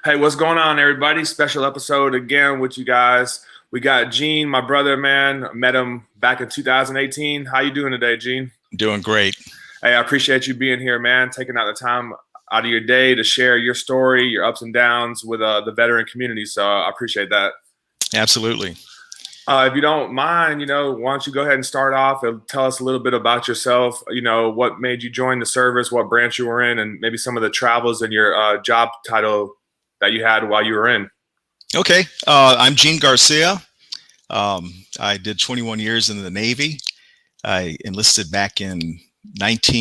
Hey, what's going on, everybody? Special episode again with you guys. We got Gene, my brother, man. Met him back in 2018. How you doing today, Gene? Doing great. Hey, I appreciate you being here, man. Taking out the time out of your day to share your story, your ups and downs with the veteran community. So I appreciate that. Absolutely. If you don't mind, why don't you go ahead and start off and tell us a little bit about yourself? What made you join the service, what branch you were in, and maybe some of the travels and your job title that you had while you were in. Okay. I'm Gene Garcia. I did 21 years in the Navy. I enlisted back in August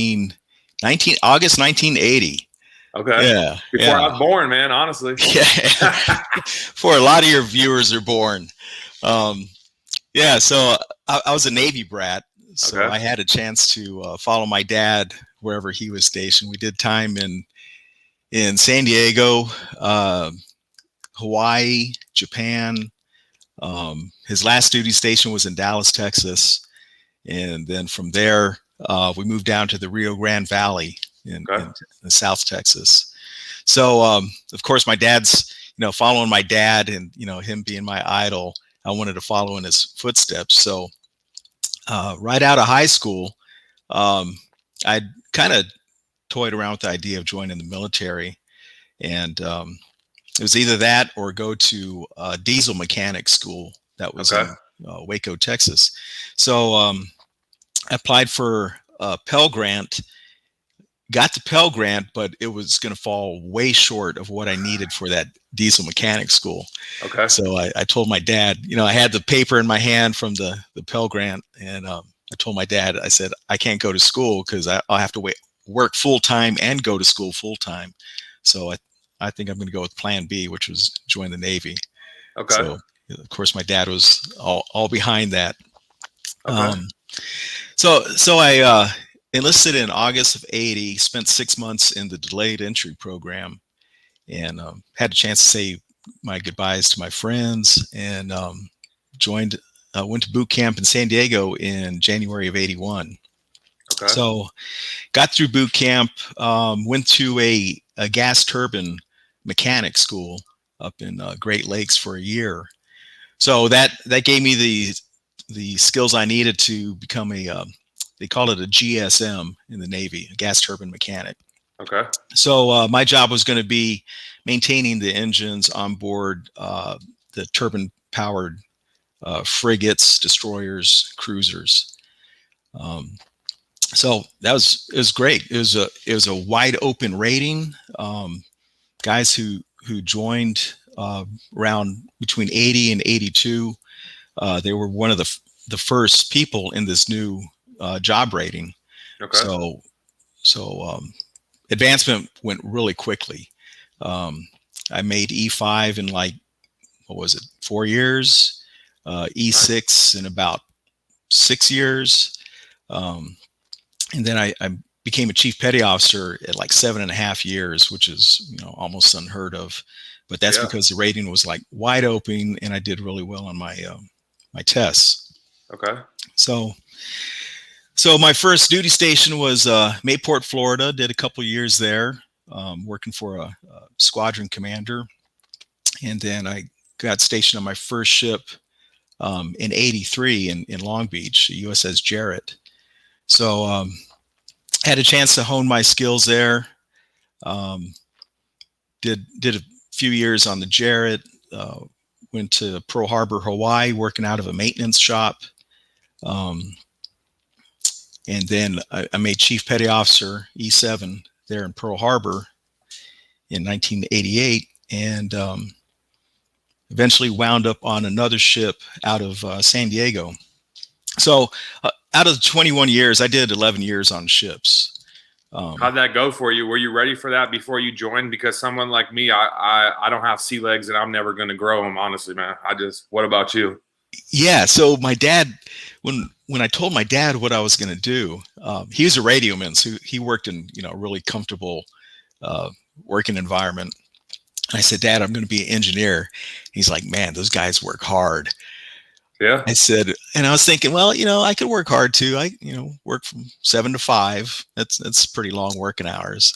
1980. Okay. Yeah. Before I was born, man, honestly. Yeah. Before a lot of your viewers are born. So I was a Navy brat. So Okay. I had a chance to follow my dad wherever he was stationed. We did time in San Diego, Hawaii, Japan. His last duty station was in Dallas, Texas. And then from there, we moved down to the Rio Grande Valley in South Texas. So, of course, my dad's, following my dad and, him being my idol, I wanted to follow in his footsteps. So right out of high school, I kind of toyed around with the idea of joining the military. And it was either that or go to diesel mechanic school that was in Waco, Texas. So I applied for a Pell Grant, got the Pell Grant, but it was going to fall way short of what I needed for that diesel mechanic school. Okay. So I told my dad, I had the paper in my hand from the Pell Grant, and I told my dad, I said, I can't go to school because I'll have to work full time and go to school full time. So I think I'm going to go with plan B, which was join the Navy. Okay. So, of course, my dad was all behind that. Okay. So I enlisted in August of '80, spent 6 months in the delayed entry program, and had a chance to say my goodbyes to my friends, and went to boot camp in San Diego in January of '81. Okay. So got through boot camp, went to a gas turbine mechanic school up in Great Lakes for a year. So that gave me the skills I needed to become they call it a GSM in the Navy, a gas turbine mechanic. Okay. So my job was going to be maintaining the engines on board the turbine-powered frigates, destroyers, cruisers. So it was great. It was a wide open rating. Guys who joined around between 80 and 82, they were one of the first people in this new job rating. Okay. So advancement went really quickly. I made E5 in 4 years, E6 in about 6 years. And then I became a chief petty officer at 7.5 years, which is almost unheard of. But that's because the rating was wide open, and I did really well on my my tests. Okay. So my first duty station was Mayport, Florida. Did a couple years there, working for a squadron commander, and then I got stationed on my first ship in '83 in Long Beach, USS Jarrett. So had a chance to hone my skills there. Did a few years on the Jarrett. Went to Pearl Harbor, Hawaii, working out of a maintenance shop. And then I made chief petty officer, E7, there in Pearl Harbor in 1988, and eventually wound up on another ship out of San Diego. So out of the 21 years, I did 11 years on ships. How'd that go for you? Were you ready for that before you joined? Because someone like me, I don't have sea legs, and I'm never going to grow them, honestly, man. What about you? Yeah. So my dad, when I told my dad what I was going to do, he was a radioman, so he worked in a really comfortable working environment. And I said, Dad, I'm going to be an engineer. He's like, man, those guys work hard. Yeah. I said, and I was thinking, well, I could work hard too. I, work from 7 to 5. That's pretty long working hours.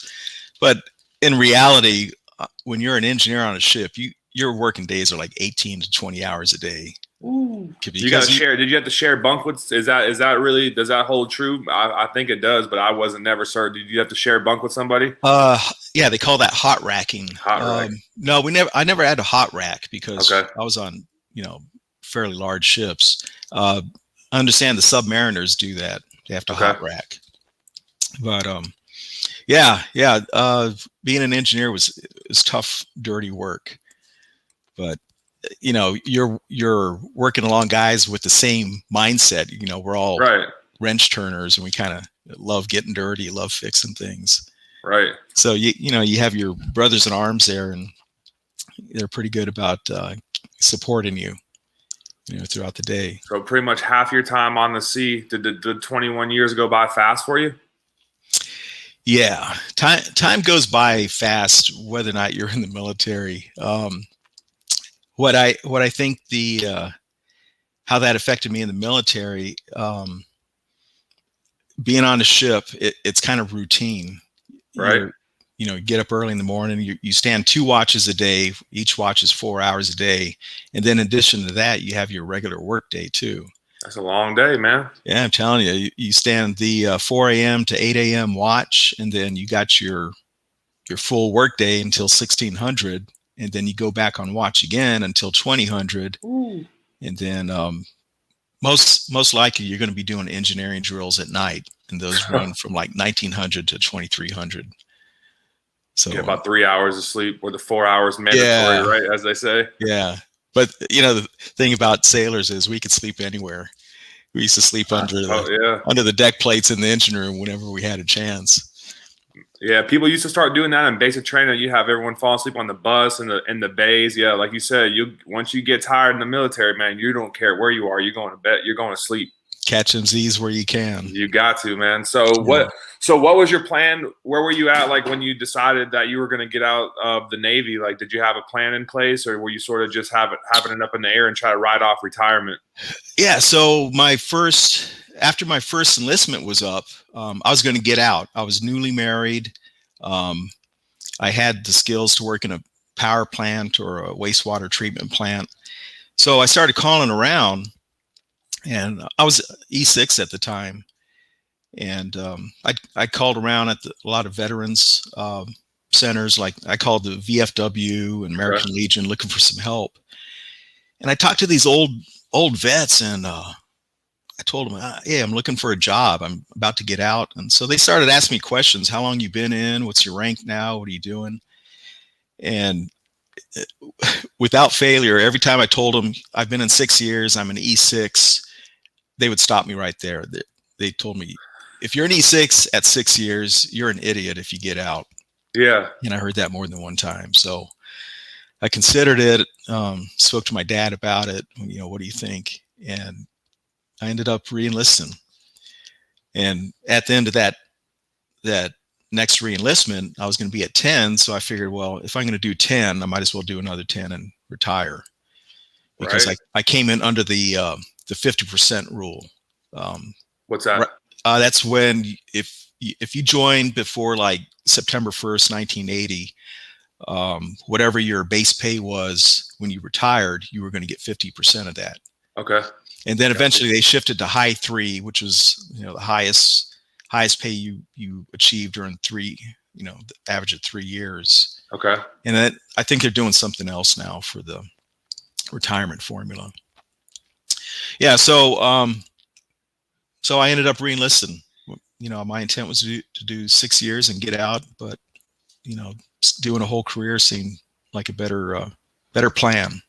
But in reality, when you're an engineer on a ship, your working days are like 18 to 20 hours a day. Ooh. You got to Because share. Did you have to share bunk with? Is that really? Does that hold true? I think it does, but I wasn't never certain. Did you have to share bunk with somebody? yeah, they call that hot racking. Hot rack. No, I never had a hot rack because Okay. I was on, fairly large ships. I understand the submariners do that. They have to Okay. hot rack. But yeah. Being an engineer was tough, dirty work. But you're working along guys with the same mindset. We're all Right. wrench turners, and we kind of love getting dirty, love fixing things. Right. So you have your brothers in arms there, and they're pretty good about supporting you, throughout the day. So pretty much half your time on the sea. Did the 21 years go by fast for you? Yeah, time goes by fast, whether or not you're in the military. What I think the how that affected me in the military, being on the ship, it's kind of routine. Right. You get up early in the morning. You stand 2 watches a day. Each watch is 4 hours a day, and then in addition to that, you have your regular work day too. That's a long day, man. Yeah, I'm telling you, you stand the 4 a.m. to 8 a.m. watch, and then you got your full work day until 1600, and then you go back on watch again until 2000. Ooh. And then most likely you're going to be doing engineering drills at night, and those run from like 1900 to 2300. So Get about 3 hours of sleep, or the 4 hours mandatory, yeah, right? As they say. yeah. But the thing about sailors is we could sleep anywhere. We used to sleep under the deck plates in the engine room whenever we had a chance. Yeah, people used to start doing that in basic training. You have everyone fall asleep on the bus and the bays. Yeah, like you said, once you get tired in the military, man, you don't care where you are. You're going to bed. You're going to sleep. Catch them Z's where you can. You got to, man. So what was your plan? Where were you at, like, when you decided that you were going to get out of the Navy? Like, did you have a plan in place, or were you sort of just having it up in the air and try to ride off retirement? Yeah. So after my first enlistment was up, I was going to get out. I was newly married. I had the skills to work in a power plant or a wastewater treatment plant. So I started calling around, and I was E6 at the time. And I called around at a lot of veterans centers. Like I called the VFW and American Legion looking for some help. And I talked to these old vets, and I told them, yeah, I'm looking for a job. I'm about to get out. And so they started asking me questions. How long you been in? What's your rank now? What are you doing? And without failure, every time I told them I've been in 6 years, I'm an E6, they would stop me right there. They told me, if you're an E6 at 6 years, you're an idiot if you get out. Yeah. And I heard that more than one time. So I considered it, spoke to my dad about it. What do you think? And I ended up re-enlisting. And at the end of that next re-enlistment, I was going to be at 10. So I figured, well, if I'm going to do 10, I might as well do another 10 and retire. Because I came in under the 50% rule. What's that? That's when if you joined before like September 1st, 1980, whatever your base pay was when you retired, you were going to get 50% of that. Okay. And then eventually they shifted to high 3, which was the highest pay you achieved during the average of 3 years. Okay. And then I think they're doing something else now for the retirement formula. Yeah. So I ended up re-enlisting. My intent was to do 6 years and get out, but doing a whole career seemed like a better plan.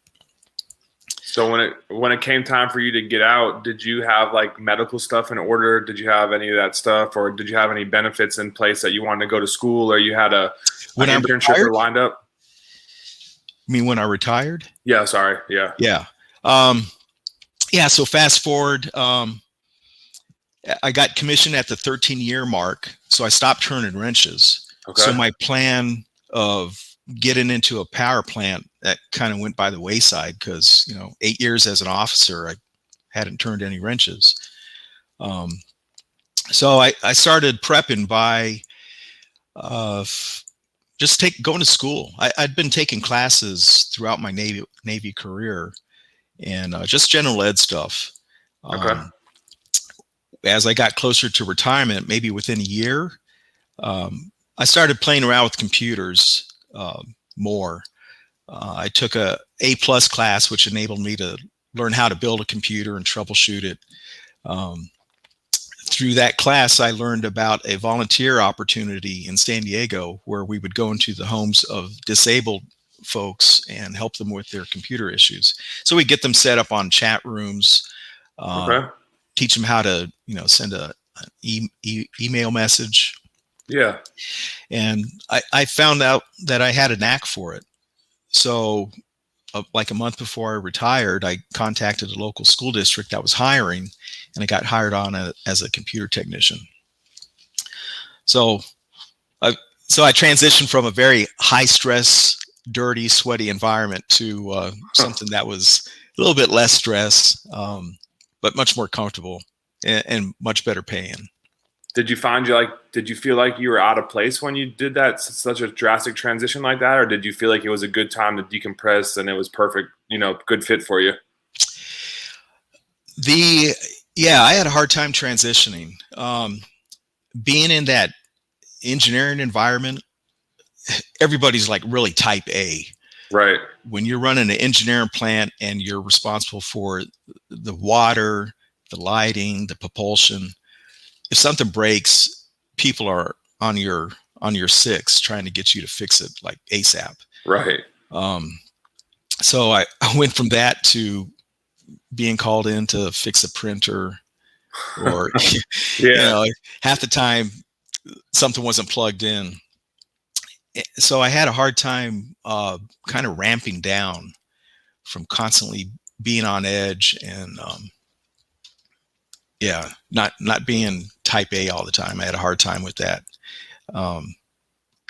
So when it came time for you to get out, did you have like medical stuff in order? Did you have any of that stuff, or did you have any benefits in place that you wanted to go to school, or you had an internship lined up? You mean when I retired? Yeah, sorry. Yeah. Yeah. So fast forward, I got commissioned at the 13-year mark, so I stopped turning wrenches. Okay. So my plan of getting into a power plant, that kind of went by the wayside because 8 years as an officer, I hadn't turned any wrenches. So I started prepping by just going to school. I'd been taking classes throughout my Navy career, and just general ed stuff. Okay. As I got closer to retirement, maybe within a year, I started playing around with computers more. I took A+ class, which enabled me to learn how to build a computer and troubleshoot it. Um, Through that class, I learned about a volunteer opportunity in San Diego where we would go into the homes of disabled folks and help them with their computer issues. So we get them set up on chat rooms, Okay. teach them how to, send an email message. Yeah. And I found out that I had a knack for it. So like a month before I retired, I contacted a local school district that was hiring, and I got hired on as a computer technician. So, I transitioned from a very high stress, dirty, sweaty environment to something that was a little bit less stress, but much more comfortable and much better paying. Did you feel like you were out of place when you did that, such a drastic transition like that? Or did you feel like it was a good time to decompress and it was perfect, good fit for you? Yeah, I had a hard time transitioning. Being in that engineering environment, everybody's like really type A. Right. When you're running an engineering plant and you're responsible for the water, the lighting, the propulsion, if something breaks, people are on your six trying to get you to fix it like ASAP. Right. So I went from that to being called in to fix a printer, or Yeah. half the time something wasn't plugged in. So I had a hard time kind of ramping down from constantly being on edge and not being type A all the time. I had a hard time with that.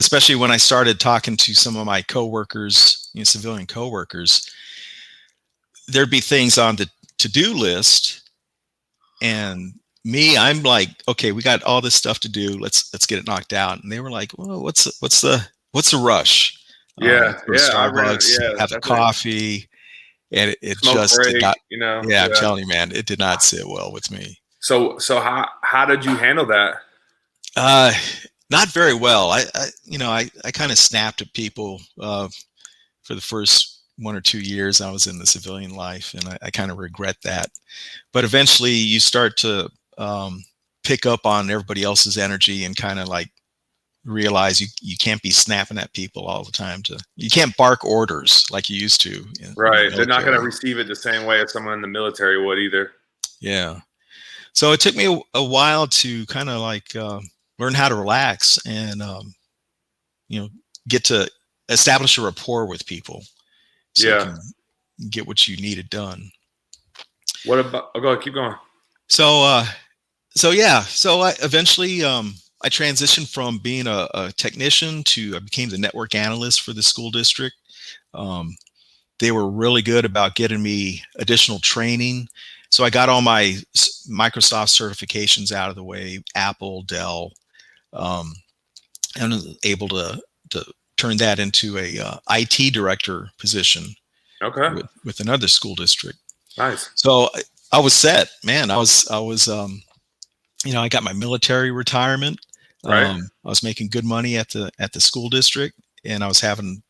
Especially when I started talking to some of my coworkers, civilian coworkers, there'd be things on the to-do list, and I'm like, okay, we got all this stuff to do. Let's get it knocked out. And they were like, well, what's the rush? Yeah. Let's go to Yeah. I ran. Starbucks, Yeah. have a Definitely. coffee, and it Smoke just did break. not. Yeah, I'm Yeah. telling you, man, it did not sit well with me. So how did you handle that? Uh, Not very well. I kind of snapped at people for the first 1 or 2 years I was in the civilian life, and I kind of regret that. But eventually, you start to pick up on everybody else's energy and kind of like realize you can't be snapping at people all the time. You can't bark orders like you used to in the Right. They're not going to military. receive it the same way as someone in the military would either. Yeah. So it took me a while to kind of like learn how to relax and you know get to establish a rapport with people so you Yeah. can get what you needed done. What about? Oh, go ahead, keep going. So I eventually I transitioned from being a technician to I became the network analyst for the school district. Um, they were really good about getting me additional training. So I got all my Microsoft certifications out of the way, Apple, Dell, um, and was able to turn that into a IT director position Okay. with another school district. Nice. So I was set, man. I was I got my military retirement. Right. I was making good money at the school district, and I was having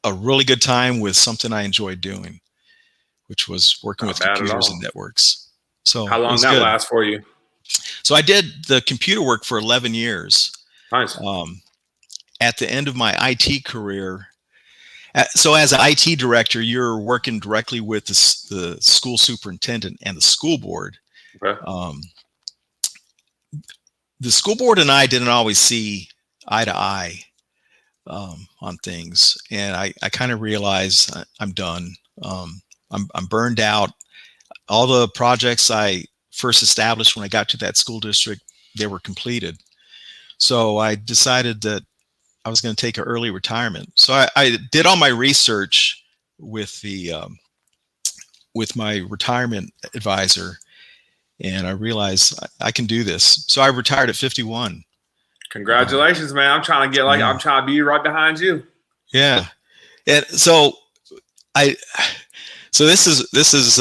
a really good time with something I enjoyed doing, which was working Not with bad at computers and all. networks. So How it long was that good. last for you? So I did the computer work for 11 years. Nice. At the end of my IT career, so as an IT director, you're working directly with the school superintendent and the school board. Okay. Um, the school board and I didn't always see eye to eye on things, and I kind of realized I'm done. I'm burned out. All the projects I first established when I got to that school district, they were completed. So I decided that I was going to take an early retirement. So I did all my research with the with my retirement advisor, and I realized I can do this. So I retired at 51. Congratulations, man. I'm trying to get like, Yeah. I'm trying to be right behind you. Yeah. And so I, so this is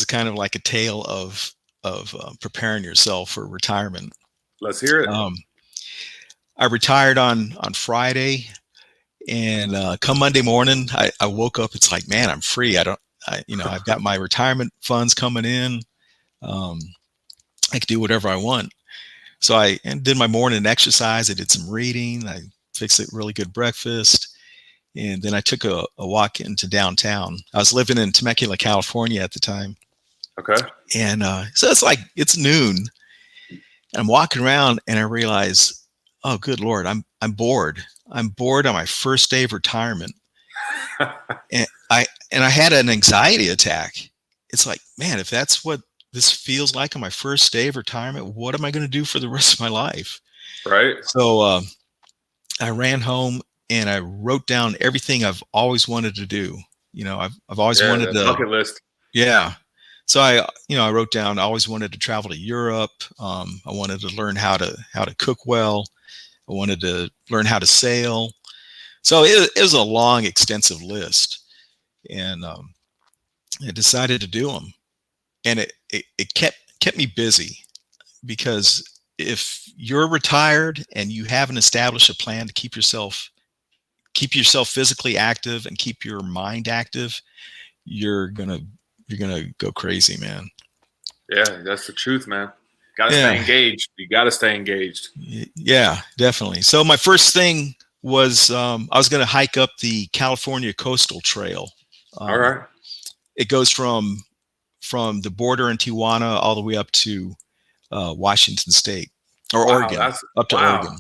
kind of like a tale of preparing yourself for retirement. Let's hear it. I retired on Friday, and come Monday morning, I woke up. It's like, man, I'm free. I've got my retirement funds coming in. Um, I can do whatever I want. So I did my morning exercise. I did some reading. I fixed a really good breakfast. And then I took a walk into downtown. I was living in Temecula, California at the time. Okay. And so it's noon. And I'm walking around and I realize, oh, good Lord, I'm bored. I'm bored on my first day of retirement. And I had an anxiety attack. It's like, man, if that's what this feels like on my first day of retirement, what am I going to do for the rest of my life? Right. So I ran home and I wrote down everything I've always wanted to do. I've always Yeah, wanted the to, bucket list. yeah. So I wrote down, I always wanted to travel to Europe. I wanted to learn how to cook well. I wanted to learn how to sail. So it was a long, extensive list, and I decided to do them, and it kept me busy, because if you're retired and you haven't established a plan to keep yourself physically active and keep your mind active, you're gonna go crazy, man. Yeah, that's the truth, man. Got to stay Yeah, engaged. You got to stay engaged. yeah, definitely. So my first thing was, I was going to hike up the California Coastal Trail. All Um, right. it goes from the border in Tijuana all the way up to Washington State, or Wow. Oregon, That's up to wow. Oregon.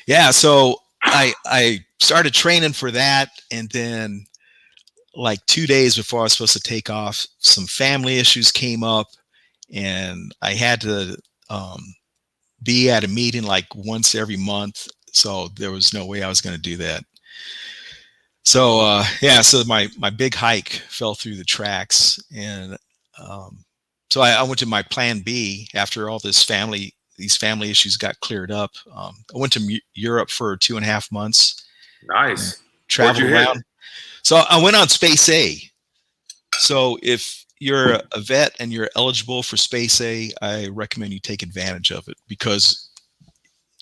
Yeah, so I started training for that, and then like 2 days before I was supposed to take off, some family issues came up, and I had to be at a meeting like once every month. So there was no way I was going to do that. So yeah, so my big hike fell through the tracks, and so I went to my plan B after all these family issues got cleared up. I went to Europe for 2.5 months and Nice. Where'd traveled you hit? around. So I went on Space A. So if you're a vet and you're eligible for Space A, I recommend you take advantage of it, because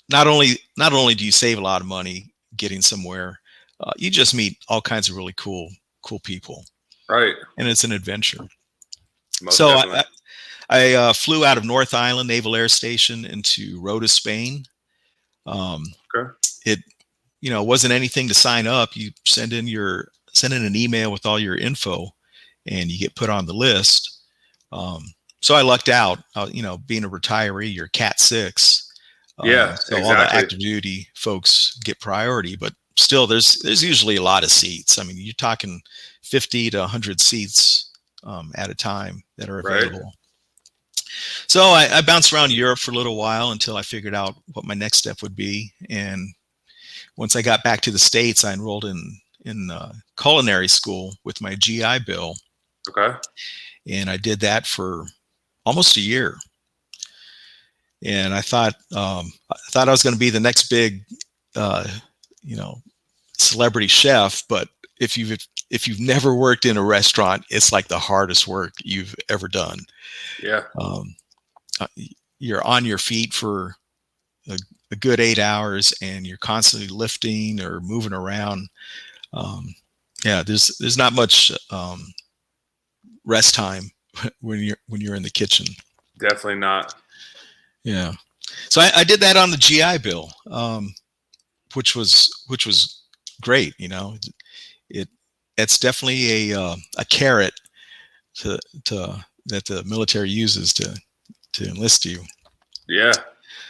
not only do you save a lot of money getting somewhere, you just meet all kinds of really cool people, Right. and it's an adventure. Most So definitely. I flew out of North Island Naval Air Station into Rota, Spain. Um, Okay. it wasn't anything to sign up. You send in an email with all your info, and you get put on the list. So I lucked out. Being a retiree, you're Cat 6. Yeah, So all the exactly. active duty folks get priority, but still, there's usually a lot of seats. I mean, you're talking 50 to 100 seats at a time that are Right. available. So I bounced around Europe for a little while until I figured out what my next step would be. And once I got back to the States, I enrolled in culinary school with my GI Bill, Okay. and I did that for almost a year. And I thought I was going to be the next big, uh, you know, celebrity chef. But if you've never worked in a restaurant, it's like the hardest work you've ever done. Yeah. Um, uh, you're on your feet for a good 8 hours, and you're constantly lifting or moving around. Um, yeah, there's not much rest time when you're in the kitchen. Definitely not. Yeah, so I did that on the GI Bill, which was great. It it's definitely a carrot to that the military uses to enlist you. Yeah.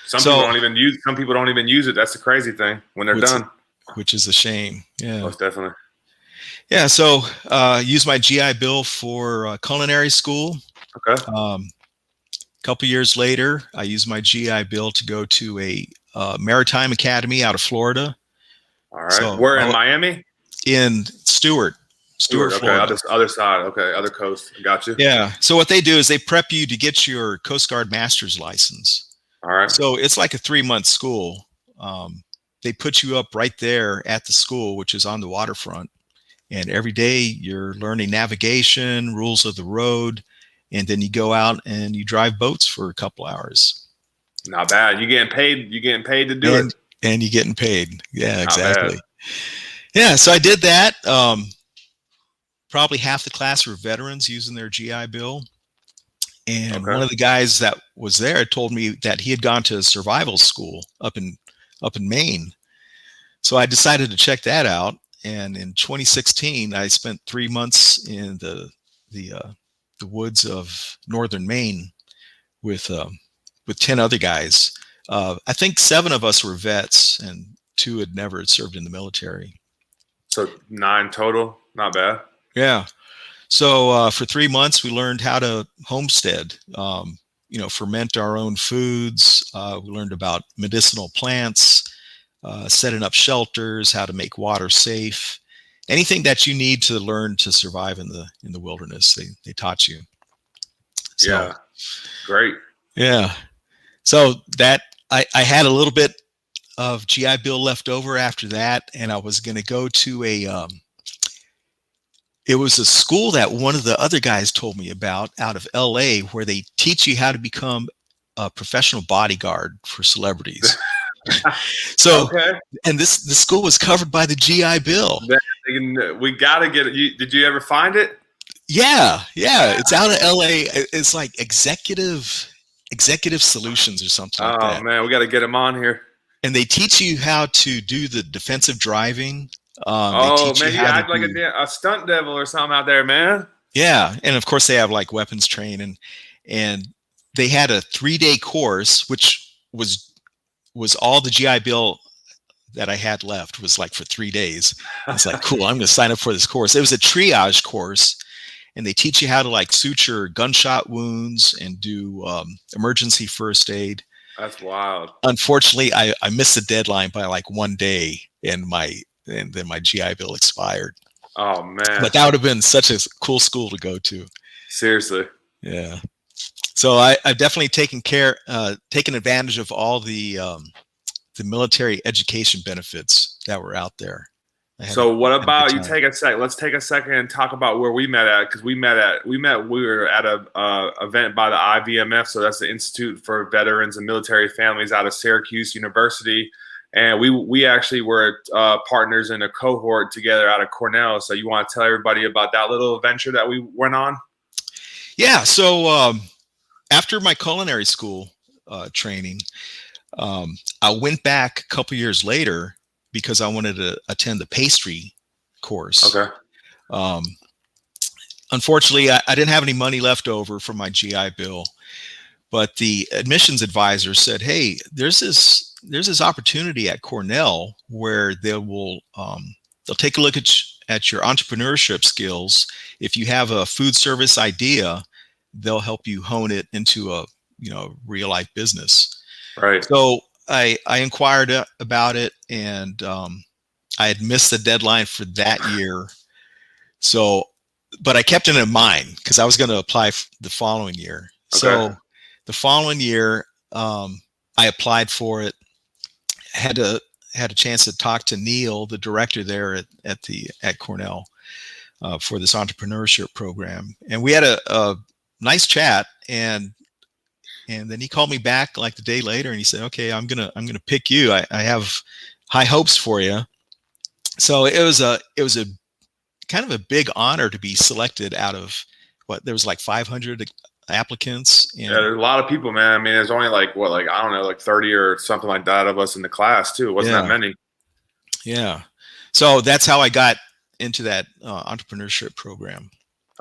Some people So don't even use. Some people don't even use it. That's the crazy thing. When they're which done. which is a shame. Yeah, Most definitely. yeah. So use my GI Bill for culinary school. Okay. Um, a couple years later, I used my GI Bill to go to a maritime academy out of Florida. All right. So We're in Miami. in Stewart, Stewart. Okay. Florida. Other side. Okay. Other coast. Got you. Yeah. So what they do is they prep you to get your Coast Guard master's license. All right. So it's like a 3-month school. They put you up right there at the school, which is on the waterfront. And every day you're learning navigation, rules of the road, and then you go out and you drive boats for a couple hours. Not bad. You getting paid? You getting paid to do it? And you're getting paid. Yeah, Not bad. exactly. Yeah, so I did that. Probably half the class were veterans using their GI Bill. And one Okay. of the guys that was there told me that he had gone to survival school up in Maine. So I decided to check that out. And in 2016, I spent 3 months in the woods of northern Maine with 10 other guys. I think 7 of us were vets, and 2 had never served in the military. So 9 total. Not bad. Yeah. So for 3 months, we learned how to homestead. Ferment our own foods. We learned about medicinal plants, setting up shelters, how to make water safe. Anything that you need to learn to survive in the wilderness, they taught you. So, yeah, great. Yeah. So that I had a little bit of GI Bill left over after that, and I was going to go to it was a school that one of the other guys told me about out of LA, where they teach you how to become a professional bodyguard for celebrities. So, Okay. and the school was covered by the GI Bill. We got to get it. Did you ever find it? Yeah. It's out of LA. It's like executive solutions or something like that. Oh man, we got to get him on here. And they teach you how to do the defensive driving. They Oh teach man, you you how act to like a stunt devil or something out there, man. Yeah, and of course they have like weapons training, and they had a 3-day course, which was all the GI Bill that I had left was like for 3 days. It's like, cool, I'm going to sign up for this course. It was a triage course, and they teach you how to like suture gunshot wounds and do emergency first aid. That's wild. Unfortunately, I missed the deadline by like 1 day, and then my GI Bill expired. Oh man! But that would have been such a cool school to go to. Seriously. Yeah. So I've definitely taken advantage of all the military education benefits that were out there. So what about you take a sec? Let's take a second and talk about where we met at, because we were at a event by the IVMF. So that's the Institute for Veterans and Military Families out of Syracuse University. And we actually were partners in a cohort together out of Cornell. So you want to tell everybody about that little adventure that we went on? Yeah. So after my culinary school training, I went back a couple years later because I wanted to attend the pastry course. Okay. Unfortunately, I didn't have any money left over from my GI Bill, but the admissions advisor said, "Hey, there's this opportunity at Cornell where they'll take a look at your entrepreneurship skills. If you have a food service idea, they'll help you hone it into a real life business." Right. So I inquired about it, and I had missed the deadline for that year. So, but I kept it in mind because I was going to apply the following year. Okay. So the following year, I applied for it. Had a chance to talk to Neil, the director there at Cornell, for this entrepreneurship program, and we had a nice chat. And then he called me back like the day later, and he said, "Okay, I'm gonna pick you. I have high hopes for you." So it was a kind of a big honor to be selected out of there was like 500 applicants. And yeah, there's a lot of people, man. I mean, there's only like 30 or something like that of us in the class too. It wasn't that many. Yeah. So that's how I got into that entrepreneurship program.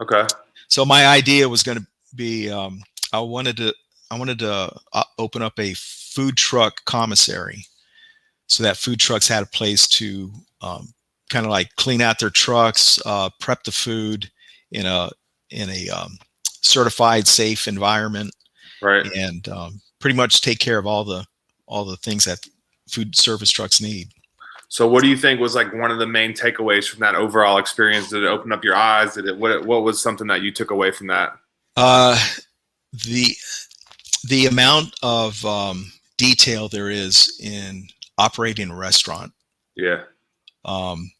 Okay. So my idea was going to be I wanted to open up a food truck commissary, so that food trucks had a place to kind of like clean out their trucks, prep the food in a certified safe environment, right? And pretty much take care of all the things that food service trucks need. So what do you think was like one of the main takeaways from that overall experience? Did it open up your eyes? What was something that you took away from that? The amount of detail there is in operating a restaurant, Yeah. um,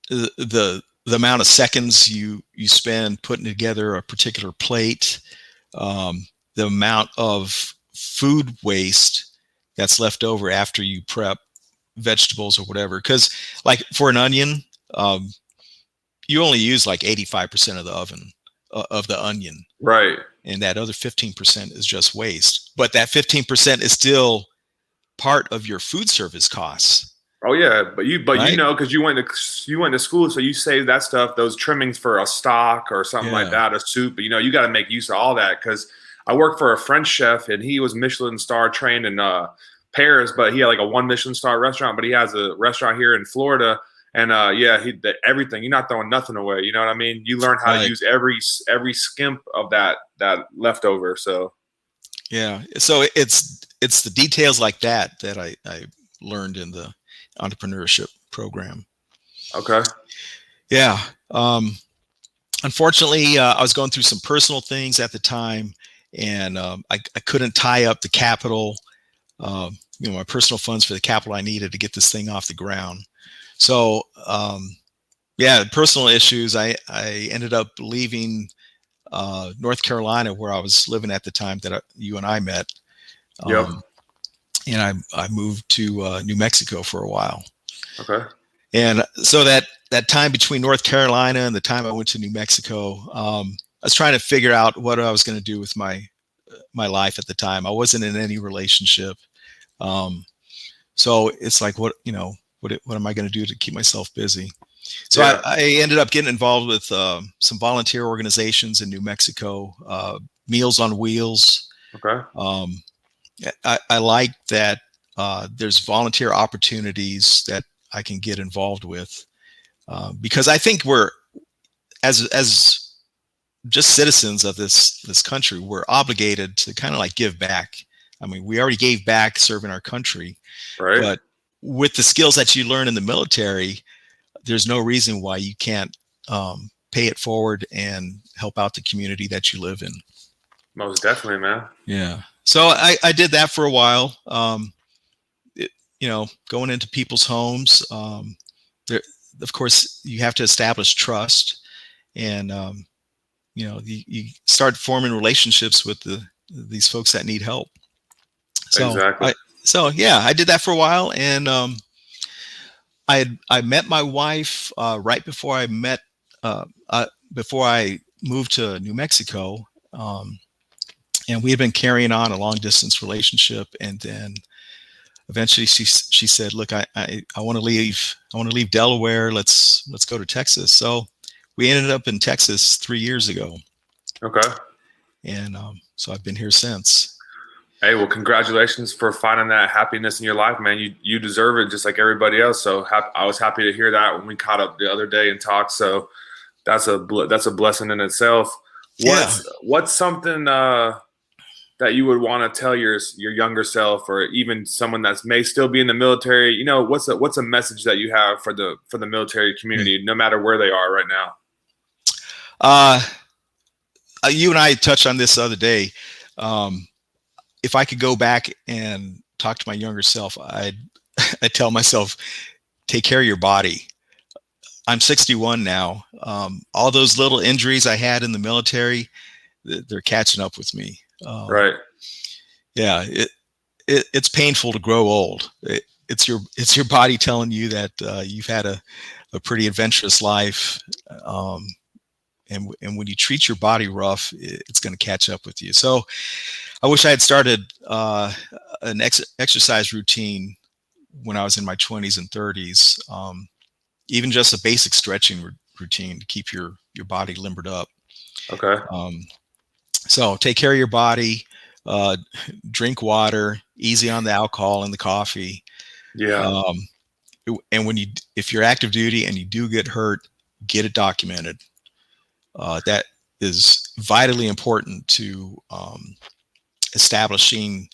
the amount of seconds you spend putting together a particular plate, the amount of food waste that's left over after you prep vegetables or whatever. Because like for an onion, um, you only use like 85% of the oven of the onion, Right. and that other 15% is just waste. But that 15% is still part of your food service costs, Oh yeah, but you right? know, because you went to school, so you save that stuff, those trimmings for a stock or something like Yeah. that, a soup. But you got to make use of all that. Because I worked for a French chef, and he was Michelin star trained in Paris, but he had like a one Michelin star restaurant. But he has a restaurant here in Florida, and yeah, everything. You're not throwing nothing away. You know what I mean? You learn how to Right. use every skimp of that leftover. So Yeah. So it's the details like that that I learned in the entrepreneurship program. okay, Yeah. Unfortunately, I was going through some personal things at the time, and I couldn't tie up the capital, my personal funds for the capital I needed to get this thing off the ground. So, yeah, personal issues. I ended up leaving North Carolina, where I was living at the time that you and I met, yep, um, and I moved to New Mexico for a while. okay, And so that time between North Carolina and the time I went to New Mexico, I was trying to figure out what I was going to do with my life at the time. I wasn't in any relationship, um, so it's like what am I going to do to keep myself busy? So yeah, I ended up getting involved with some volunteer organizations in New Mexico, Meals on Wheels. okay, Um, I like that there's volunteer opportunities that I can get involved with, because I think we're as just citizens of this country, we're obligated to kind of like give back. I mean, we already gave back serving our country, right. but with the skills that you learn in the military, there's no reason why you can't pay it forward and help out the community that you live in. Most definitely, man. Yeah. So I did that for a while. Going into people's homes, there, of course, you have to establish trust, and you start forming relationships with these folks that need help. So Exactly. yeah, I did that for a while, and I met my wife right uh, before I moved to New Mexico, and we had been carrying on a long distance relationship, and then eventually she said, "Look, I want to leave. I want to leave Delaware. Let's go to Texas." So we ended up in Texas 3 years ago, Okay. and so I've been here since. Hey, well, congratulations for finding that happiness in your life, man. You deserve it just like everybody else. So I was happy to hear that when we caught up the other day and talked. So that's a blessing in itself. Yeah. What's something that you would want to tell your younger self, or even someone that may still be in the military? What's a message that you have for the military Hmm. community, no matter where they are right now? Uh, you and I touched on this the other day. Um, if I could go back and talk to my younger self, I tell myself, take care of your body. I'm 61 now. All those little injuries I had in the military, they're catching up with me. Right. Yeah, it's painful to grow old. It's your body telling you that you've had a pretty adventurous life, um, and when you treat your body rough, it's going to catch up with you. So I wish I had started an exercise routine when I was in my 20s and 30s. Even just a basic stretching routine to keep your body limbered up. Okay. Um, so take care of your body, uh, drink water, easy on the alcohol and the coffee. Yeah. Um, and if you're active duty and you do get hurt, get it documented. That is vitally important to establishing,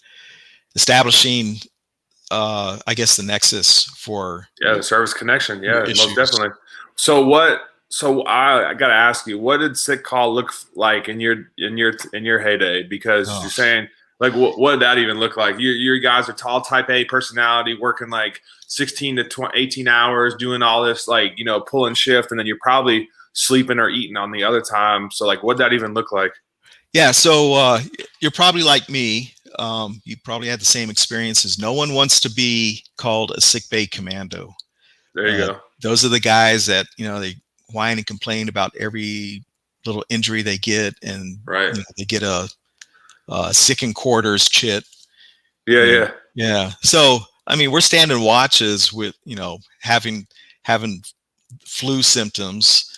I guess, the nexus for Yeah, the service connection. your Yeah, most issues. definitely. So what? So I got to ask you, what did sick call look like in your heyday? Because Oh, you're saying, Like what did that even look like? You guys are tall type A personality, working like 16 to 20, 18 hours, doing all this, like, pulling shift, and then you're probably sleeping or eating on the other time. So like what did that even look like? Yeah, so you're probably like me. You probably had the same experiences. No one wants to be called a sick bay commando. There you go. Those are the guys that they whine and complain about every little injury they get, and Right. they get a sick in quarters chit. Yeah, And yeah. yeah, so I mean, we're standing watches with having flu symptoms,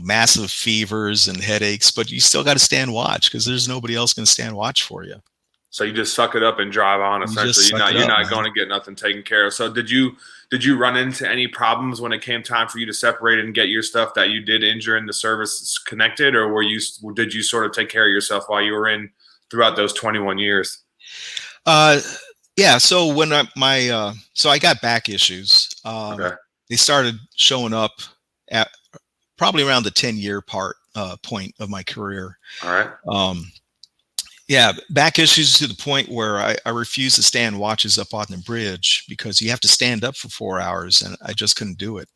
massive fevers and headaches, but you still got to stand watch because there's nobody else going to stand watch for you. So you just suck it up and drive on. You Essentially, just you're suck not it you're up, not man. going to get nothing taken care of. So did you run into any problems when it came time for you to separate and get your stuff that you did injure in the service connected, or did you sort of take care of yourself while you were in throughout those 21 years? Uh, yeah. So when so I got back issues. Okay. They started showing up at probably around the 10-year point of my career. All right. Um, yeah, back issues to the point where I refused to stand watches up on the bridge because you have to stand up for 4 hours, and I just couldn't do it.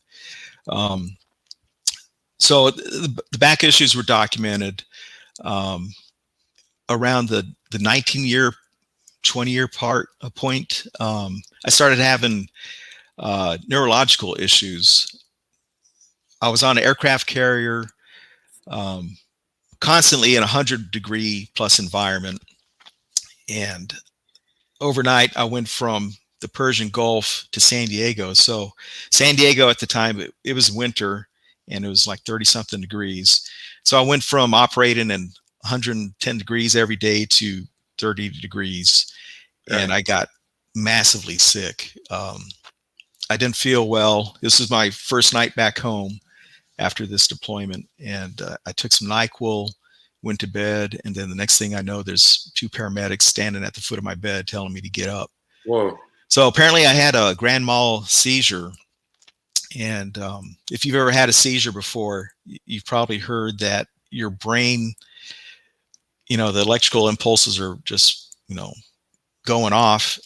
Um, so the back issues were documented um, around the 19-year, 20-year point. I started having neurological issues. I was on an aircraft carrier, um, constantly in a 100-degree plus environment, and overnight I went from the Persian Gulf to San Diego. So San Diego at the time, it was winter and it was like 30 something degrees. So I went from operating in 110 degrees every day to 30 degrees, Okay. and I got massively sick. I didn't feel well. This was my first night back home after this deployment, and I took some NyQuil, went to bed, and then the next thing I know, there's two paramedics standing at the foot of my bed telling me to get up. Whoa. So apparently I had a grand mal seizure. And if you've ever had a seizure before, you've probably heard that your brain, the electrical impulses are just, going off.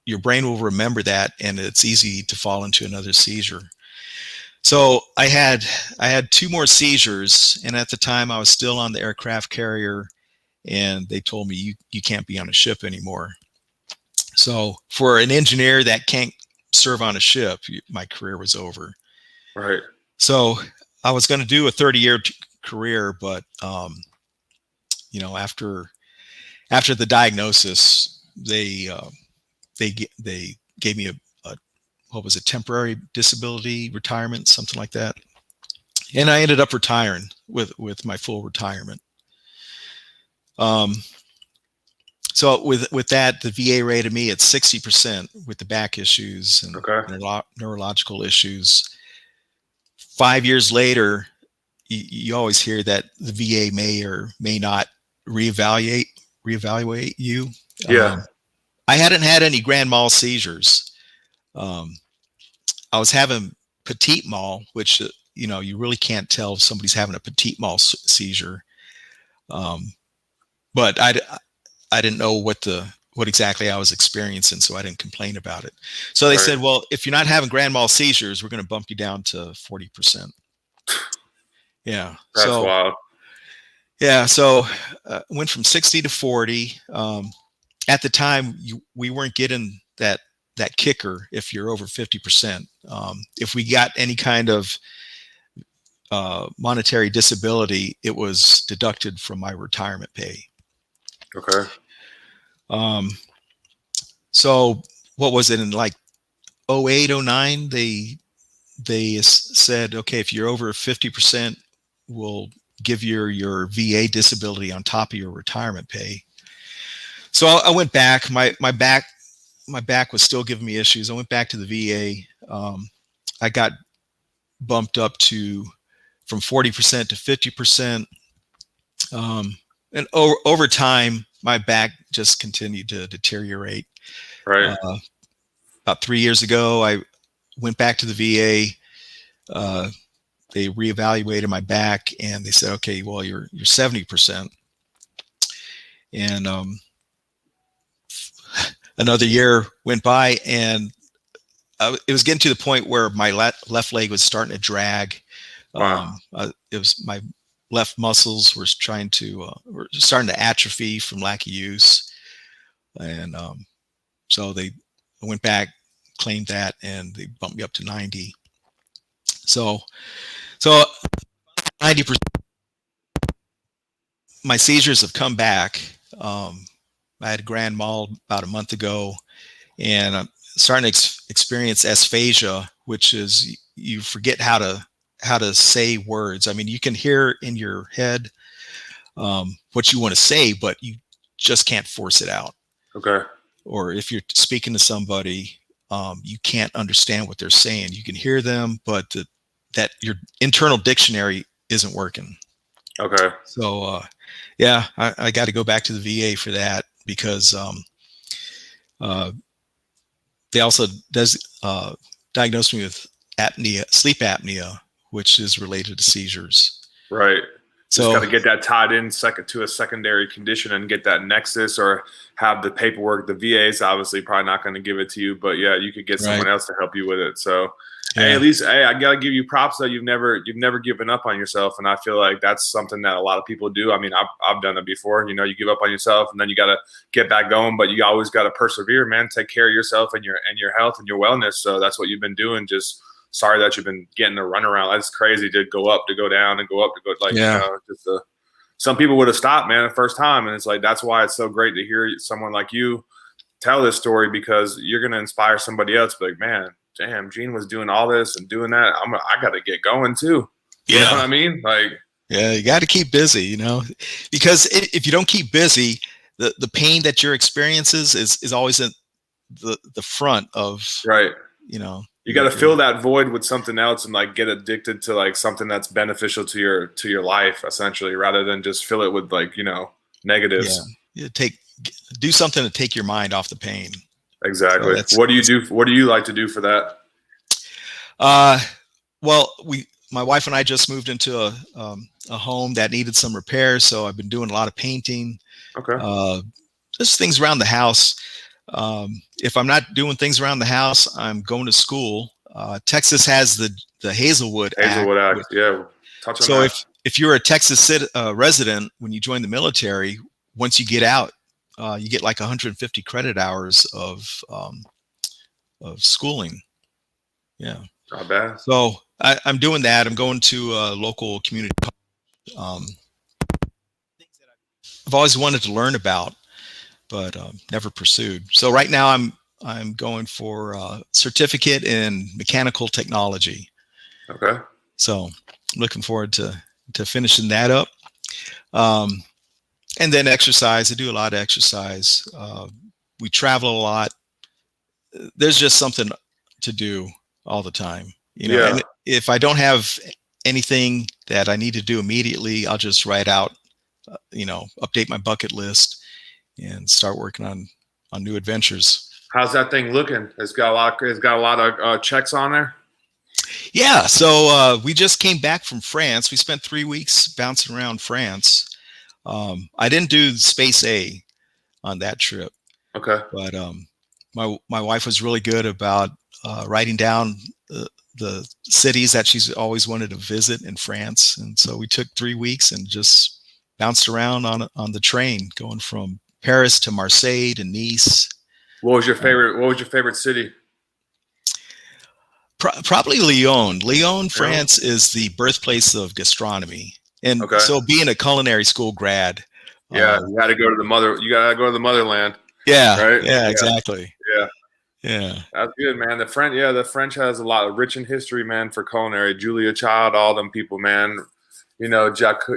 Your brain will remember that, and it's easy to fall into another seizure. So I had two more seizures, and at the time I was still on the aircraft carrier, and they told me you can't be on a ship anymore. So for an engineer that can't serve on a ship, my career was over. Right. So I was going to do a 30-year career, but after the diagnosis, they gave me a what was it, temporary disability retirement, something like that, and I ended up retiring with my full retirement. So with that, the VA rated me at 60% with the back issues and Okay. neurological issues. 5 years later, you always hear that the VA may or may not reevaluate you. Yeah. I hadn't had any grand mal seizures. Um, I was having petite mal, which you really can't tell if somebody's having a petite mal seizure. But I didn't know what exactly I was experiencing, so I didn't complain about it. So they Right. said, well, if you're not having grand mal seizures, we're going to bump you down to 40%. Yeah. That's So wild. yeah, so went from 60 to 40. At the time, we weren't getting that kicker if you're over 50%. If we got any kind of monetary disability, it was deducted from my retirement pay. Okay. Um, so what was it in like 08, 09? They said, okay, if you're over 50%, we'll give your VA disability on top of your retirement pay. So I went back. My back was still giving me issues. I went back to the VA. I got bumped up from 40% to 50%. And over time, my back just continued to deteriorate. Right. About 3 years ago, I went back to the VA. They reevaluated my back, and they said, okay, well, you're 70%. And another year went by, and it was getting to the point where my left leg was starting to drag. Wow. It was my left muscles were were starting to atrophy from lack of use, and so they went back, claimed that, and they bumped me up to 90. So 90%. My seizures have come back. I had a grand mal about a month ago, and I'm starting to experience aphasia, which is you forget how to say words. I mean, you can hear in your head what you want to say, but you just can't force it out. Okay. Or if you're speaking to somebody, you can't understand what they're saying. You can hear them, but that your internal dictionary isn't working. Okay. So, yeah, I got to go back to the VA for that, because uh, they also diagnosed me with sleep apnea, which is related to seizures. Right. Just got So, to get that tied in to a secondary condition and get that nexus, or have the paperwork. The VA is obviously probably not going to give it to you, but yeah, you could get right, someone else to help you with it. So, hey, at yeah, least, hey, I gotta give you props that you've never given up on yourself, and I feel like that's something that a lot of people do. I mean, I've done it before. You know, you give up on yourself, and then you got to get back going, but you always got to persevere, man. Take care of yourself and your health and your wellness. So that's what you've been doing. Just sorry that you've been getting a run around. That's crazy to go up, to go down, and go up, to go, like, yeah, just some people would have stopped, man, the first time. And it's like, that's why it's so great to hear someone like you tell this story, because you're going to inspire somebody else. Like, man, damn, Gene was doing all this and doing that. I got to get going too. You know what yeah, I mean? Like, yeah. You got to keep busy, because if you don't keep busy, the pain that you're experiences is always in the front of, right. you know, You got to your fill that void with something else, and like get addicted to like something that's beneficial to your life, essentially, rather than just fill it with, like, yeah, negatives. do something to take your mind off the pain. So Exactly. What do you do? What do you like to do for that? uh, well, my wife and I just moved into a home that needed some repairs, so I've been doing a lot of painting, Okay. uh, just things around the house. If I'm not doing things around the house, I'm going to school. Texas has the Hazelwood Act, Hazelwood Act. Yeah. Touch on so that. if you're a Texas resident, when you join the military, once you get out, you get like 150 credit hours of schooling. Yeah. Not bad. So I'm doing that. I'm going to a local community college. I've always wanted to learn about, but never pursued. So right now I'm going for a certificate in mechanical technology. Okay. So I'm looking forward to finishing that up. And then exercise. I do a lot of exercise. We travel a lot. There's just something to do all the time, Yeah. and if I don't have anything that I need to do immediately, I'll just write out, update my bucket list and start working on new adventures. How's that thing looking? It's got a lot of checks on there. Yeah, so we just came back from France. We spent 3 weeks bouncing around France. I didn't do Space A on that trip, Okay. but my wife was really good about writing down the cities that she's always wanted to visit in France, and so we took 3 weeks and just bounced around on the train, going from Paris to Marseille to Nice. What was your favorite city? Probably Lyon. Lyon, You know? France is the birthplace of gastronomy, and Okay. so being a culinary school grad, Yeah, uh, you got to go to the mother. You got to go to the motherland, yeah, right? yeah, Yeah. exactly, Yeah. yeah, That's good, man. The French has a lot of rich in history, man, for culinary. Julia Child, all them people, man. Jacques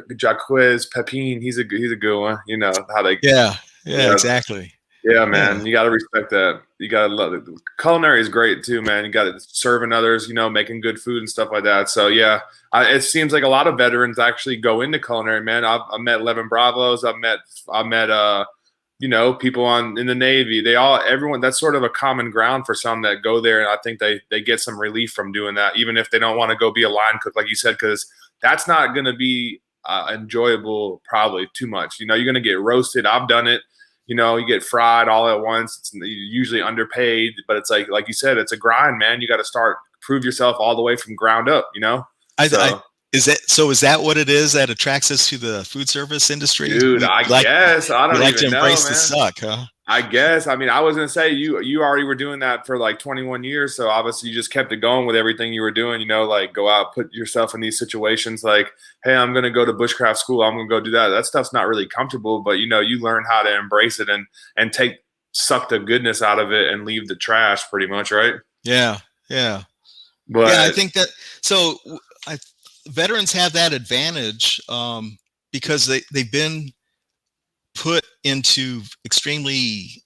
Pepin, he's a good one. You know how they, yeah, yeah, yeah, exactly, yeah, yeah, man. You got to respect that. You got to love it. Culinary is great too, man. You got to serving others, making good food and stuff like that. So yeah, it seems like a lot of veterans actually go into culinary, man. I've met Levin Bravos. I met people in the Navy. Everyone, that's sort of a common ground for some that go there. And I think they get some relief from doing that, even if they don't want to go be a line cook, like you said, because that's not going to be enjoyable probably too much. You're going to get roasted. I've done it. you know, you get fried all at once. It's usually underpaid, but it's like you said, it's a grind, man. You got to start prove yourself all the way from ground up, you know? I So, is that so? Is that what it is that attracts us to the food service industry? dude, I guess I We don't like to even know, embrace the man. suck, huh? I guess. I mean, I was gonna say you already were doing that for like 21 years, so obviously you just kept it going with everything you were doing. You know, like go out, put yourself in these situations. Like, hey, I'm gonna go to bushcraft school. I'm gonna go do that. That stuff's not really comfortable, but you know, you learn how to embrace it and take suck the goodness out of it and leave the trash, pretty much, right? Yeah, yeah, yeah. I But think that so. I, veterans have that advantage because they've been put into extremely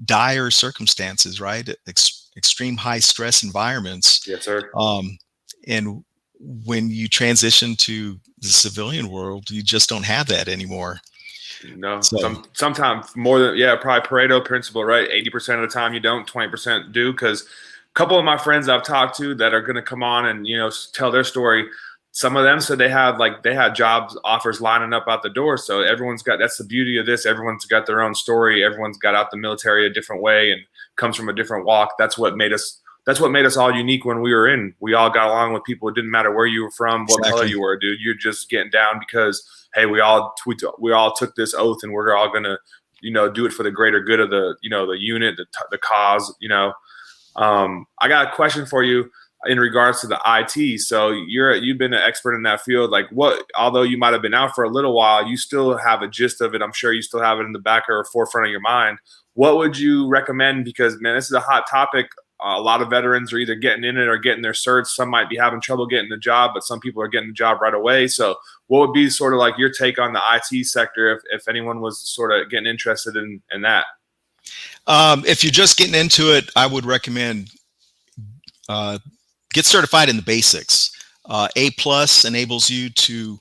dire circumstances, right? Extreme high stress environments. yes, sir. And when you transition to the civilian world, you just don't have that anymore. No, So sometimes more than yeah, probably Pareto principle, right? 80% of the time you don't, 20% do. Because a couple of my friends I've talked to that are going to come on and you know tell their story. Some of them said they had jobs offers lining up out the door. So everyone's got that's the beauty of this. Everyone's got their own story. Everyone's got out the military a different way and comes from a different walk. That's what made us. That's what made us all unique when we were in. We all got along with people. It didn't matter where you were from, what color exactly. you were, dude. You're just getting down because hey, we all took this oath and we're all gonna, you know, do it for the greater good of the, you know, the unit, the cause, you know. I got a question for you in regards to the IT. So you've been an expert in that field. Like what, although you might have been out for a little while, you still have a gist of it. I'm sure you still have it in the back or forefront of your mind. What would you recommend? Because man, this is a hot topic. A lot of veterans are either getting in it or getting their certs. Some might be having trouble getting the job, but some people are getting the job right away. So what would be sort of like your take on the IT sector if anyone was sort of getting interested in that? If you're just getting into it, I would recommend uh, get certified in the basics. A plus enables you to,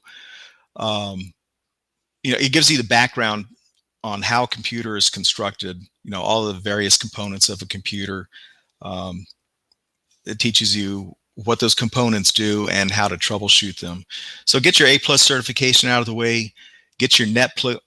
it gives you the background on how a computer is constructed. You know, all the various components of a computer. It teaches you what those components do and how to troubleshoot them. So get your A plus certification out of the way. Get your Network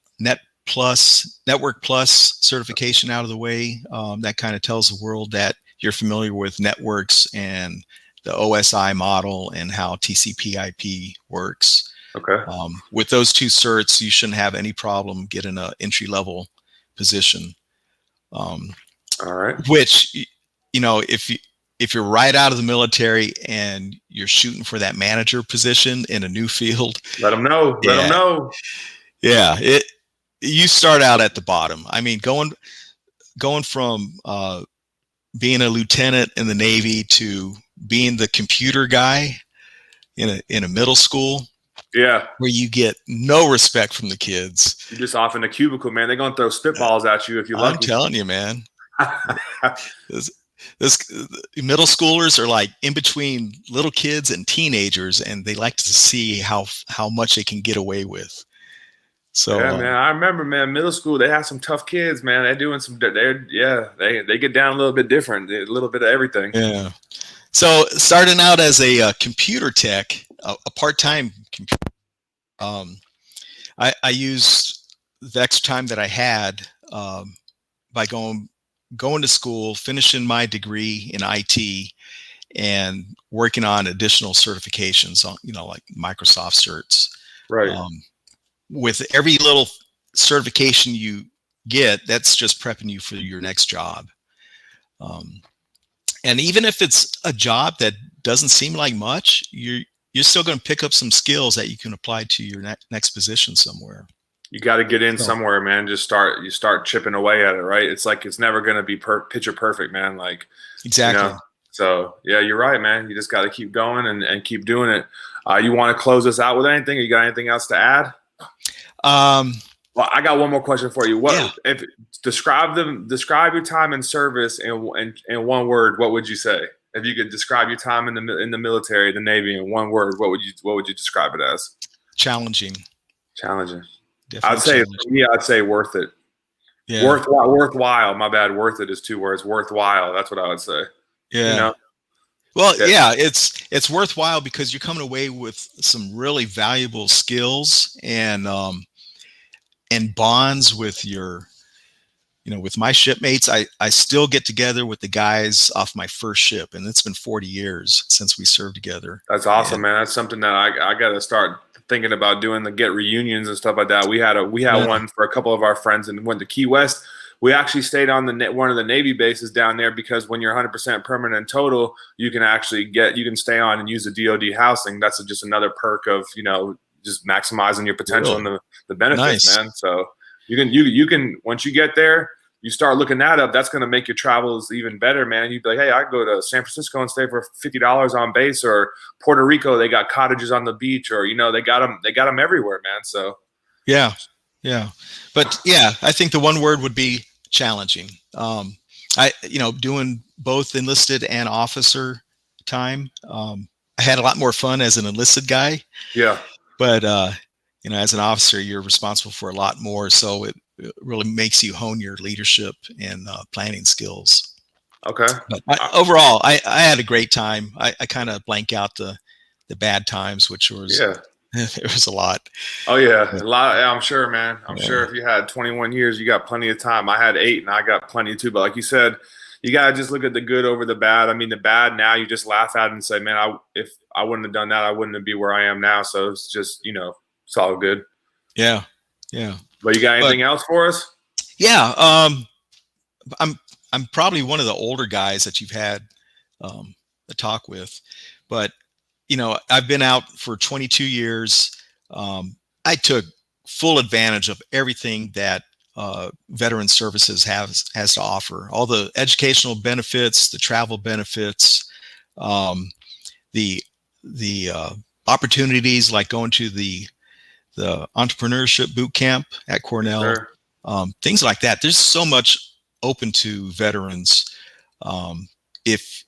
Plus certification out of the way. That kind of tells the world that you're familiar with networks and the OSI model and how TCP/IP works. Okay. With those two certs, you shouldn't have any problem getting an entry level position. All right. Which, you know, if you're right out of the military and you're shooting for that manager position in a new field, Let them know. Let them know. Yeah, you start out at the bottom. I mean, going from being a lieutenant in the Navy to being the computer guy in a middle school, Yeah, where you get no respect from the kids. you're just off in the cubicle, man. They're gonna throw spitballs at you if you're I'm lucky. telling you, man. This middle schoolers are like in between little kids and teenagers, and they like to see how much they can get away with. So yeah, man. I remember, man. Middle school, they have some tough kids, man. They're doing some. They get down a little bit different, a little bit of everything. yeah. So starting out as a computer tech, a part-time computer, I used the extra time that I had by going to school, finishing my degree in IT, and working on additional certifications on, you know, like Microsoft certs. Right. With every little certification you get, that's just prepping you for your next job. And even if it's a job that doesn't seem like much, you're still going to pick up some skills that you can apply to your next position somewhere. You got to get in somewhere, man. You start chipping away at it, right? It's like it's never going to be picture perfect, man. Like Exactly. You know, so yeah, you're right, man. You just got to keep going and keep doing it. You want to close us out with anything? You got anything else to add? Well, I got one more question for you. If describe your time in service in one word? What would you say? If you could describe your time in the military, the Navy, in one word, what would you describe it as? Challenging. Challenging. Definitely For me, I'd say worth it. Yeah. Worthwhile. My bad. Worth it is 2 words. Worthwhile. That's what I would say. Yeah. You know? Well, yeah, it's worthwhile because you're coming away with some really valuable skills and bonds with your with my shipmates, I still get together with the guys off my first ship, and it's been 40 years since we served together. That's awesome, And man. That's something that I got to start thinking about doing, the get reunions and stuff like that. We had yeah, one for a couple of our friends and went to Key West. We actually stayed on one of the Navy bases down there because when you're 100% permanent and total, you can stay on and use the DoD housing. That's just another perk of just maximizing your potential really and the benefits, nice. man. So you can once you get there, you start looking that up. That's going to make your travels even better, man. You'd be like, hey, I can go to San Francisco and stay for $50 on base, or Puerto Rico, they got cottages on the beach, or they got them everywhere, man. So Yeah, yeah, but yeah, I think the one word would be challenging. Doing both enlisted and officer time, I had a lot more fun as an enlisted guy. yeah, But as an officer, you're responsible for a lot more, so it really makes you hone your leadership and planning skills. okay, But overall, I had a great time. I kind of blank out the bad times, which was yeah. it was a lot. Oh yeah, But, a lot. Yeah, I'm sure, man. I'm yeah, sure if you had 21 years, you got plenty of time. I had 8, and I got plenty too. But like you said, you gotta just look at the good over the bad. I mean, the bad now you just laugh at it and say, man, if I wouldn't have done that, I wouldn't be where I am now. So it's just it's all good. yeah, yeah. But you got But anything else for us? yeah, I'm probably one of the older guys that you've had a talk with, but I've been out for 22 years. I took full advantage of everything that veteran services has to offer. All the educational benefits, the travel benefits, the opportunities like going to the entrepreneurship boot camp at Cornell, Sure. things like that. There's so much open to veterans. If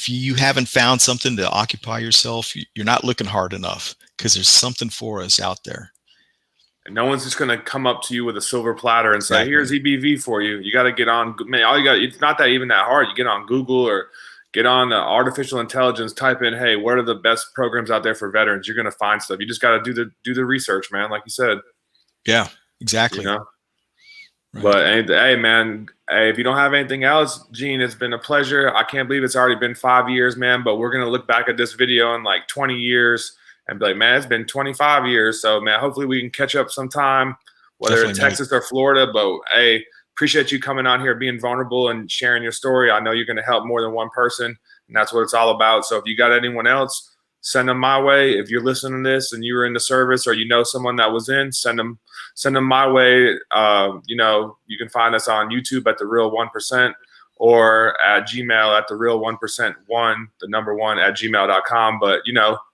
you haven't found something to occupy yourself, you're not looking hard enough, because there's something for us out there. And no one's just going to come up to you with a silver platter and say, Exactly. here's EBV for you. You got to get on, man, it's not that even that hard. You get on Google or get on artificial intelligence, type in, hey, what are the best programs out there for veterans? You're going to find stuff. You just got to do the research, man, like you said. Yeah, exactly. Right. But hey, man, hey, if you don't have anything else, Gene, it's been a pleasure. I can't believe it's already been 5 years, man, but we're going to look back at this video in like 20 years and be like, man, it's been 25 years. So, man, hopefully we can catch up sometime, whether it's Texas or Florida. But, hey, appreciate you coming on here, being vulnerable and sharing your story. I know you're going to help more than one person, and that's what it's all about. So if you got anyone else, send them my way. If you're listening to this and you were in the service or someone that was in, send them my way. You can find us on YouTube at The Real 1%, or at Gmail at The Real 1%, the number 1 at gmail.com. But,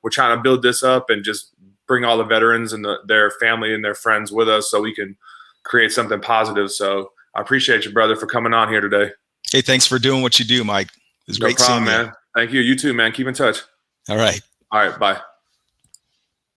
we're trying to build this up and just bring all the veterans and their family and their friends with us so we can create something positive. So I appreciate you, brother, for coming on here today. Hey, thanks for doing what you do, Mike. It was great seeing you. Man. Thank you. You too, man. Keep in touch. All right. All right. Bye.